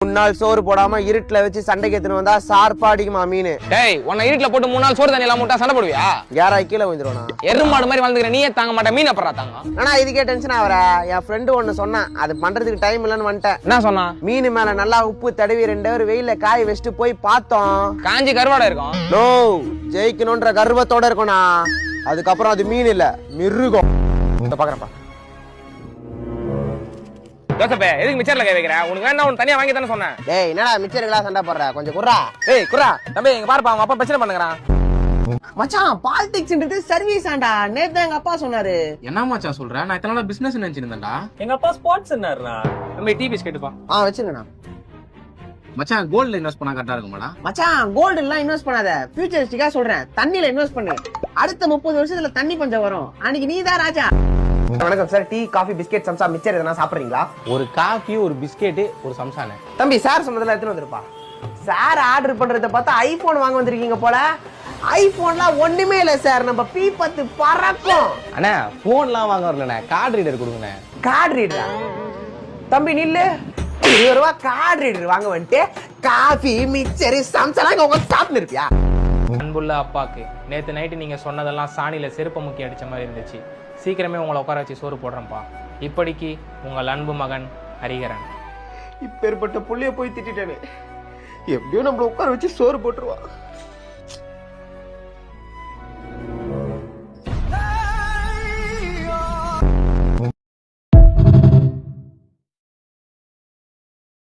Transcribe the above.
3 நாள் சோறு போடாம இருட்டுல வச்சு சண்டைக்கு எடுத்துன்னு வந்தா சார்பாடிக்குமா மீன். டேய் உன்னை இருட்டுல போட்டு 3 நாள் சோறு தண்ணி எல்லாம் மூட்டா சண்டை போடுவியா? யாராய் கீழே விழுந்துருவானா? எருமாடு மாதிரி வாழ்ந்துக்கிற நீயே தாங்க மாட்டேன், மீன் அப்புறம் தாங்க. ஆனா இதுக்கே டென்ஷன் ஆவற. என் ஃப்ரெண்டு ஒன்னு சொன்னான், அது பண்றதுக்கு டைம் இல்லைன்னு வந்துட்டேன். என்ன சொன்னா? மீன் மேல நல்லா உப்பு தடவி 2 hour வெயில காய வச்சுட்டு போய் பார்த்தோம். காஞ்சி கருவாடை இருக்கும். நோ, ஜெயிக்கணும்ன்ற கர்வத்தோட இருக்கணும்னா அதுக்கப்புறம் அது மீன் இல்ல மிருகம். பாக்குறப்பா ஜோசப்பே, எதுக்கு மிச்சர்ல கை வைக்கிற? உனக்கு வேணா உன் தனியா வாங்கி தானே சொன்னேன். டேய் என்னடா மிச்சர்களா சண்டை போடுற? கொஞ்சம் குர்ரா. ஏய் குர்ரா, தம்பி இங்க பாருப்பா, அவங்க அப்பா பிரச்சனை பண்ணுங்கறான். மச்சான் பாலிடிக்ஸ்ன்றது சர்வீஸ் ஆண்டா. நேத்து எங்க அப்பா சொன்னாரு. என்ன மச்சான் சொல்ற? நான் இத்தனை நாளா பிசினஸ் நினைச்சிருந்தேன்டா. எங்க அப்பா ஸ்போர்ட்ஸ்னாருடா. தம்பி டீ பிஸ்கெட்ப்பா. வச்சிருங்கண்ணா. மச்சான் கோல்ட்ல இன்வெஸ்ட் பண்ணா கரெக்டா இருக்குமாடா? மச்சான் கோல்டு எல்லாம் இன்வெஸ்ட் பண்ணாத, ஃபியூச்சரிஸ்டிக்கா சொல்றேன். தண்ணில இன்வெஸ்ட் பண்ணு. அடுத்த 30 வருஷத்துல தண்ணி பஞ்சம் வரும். அன்னைக்கு நீதான் ராஜா. வணக்கம் sir. Tea, coffee, biscuit, samosa, mixture எதனா சாப்பிடுறீங்களா? ஒரு காஃபி, ஒரு பிஸ்கெட், ஒரு சம்சானே. தம்பி சார் சொன்னதெல்லாம் எடுத்துட்டு வந்திருப்பா. சார் ஆர்டர் பண்றத பார்த்தா ஐபோன் வாங்க வந்திருக்கீங்க போல. ஐபோன்லாம் ஒண்ணுமே இல்ல சார், நம்ம P10 பறக்கும். அண்ணா போன்லாம் வாங்க வரலண்ணே, கார்டு ரீடர் கொடுங்கண்ணே. கார்டு ரீடரா? தம்பி நில்லு. 20 ரூபா கார்டு ரீடர் வாங்க வந்துட்டு காஃபி, மிச்சர், சம்சாலாம் இங்க உங்க சாப்பிட்டு இருப்பியா? அன்புள்ள அப்பாக்கு நேற்று நைட்டு நீங்கள் சொன்னதெல்லாம் சாணியில் செருப்பை முக்கி அடித்த மாதிரி இருந்துச்சு. சீக்கிரமே உங்களை உட்கார வச்சு சோறு போடுறேன்ப்பா. இப்படிக்கு உங்கள் அன்பு மகன் ஹரிகரன். இப்பேற்பட்ட புள்ளைய போய் திட்டேனே, எப்படியும் நம்மள உட்கார வச்சு சோறு போட்டுருவா.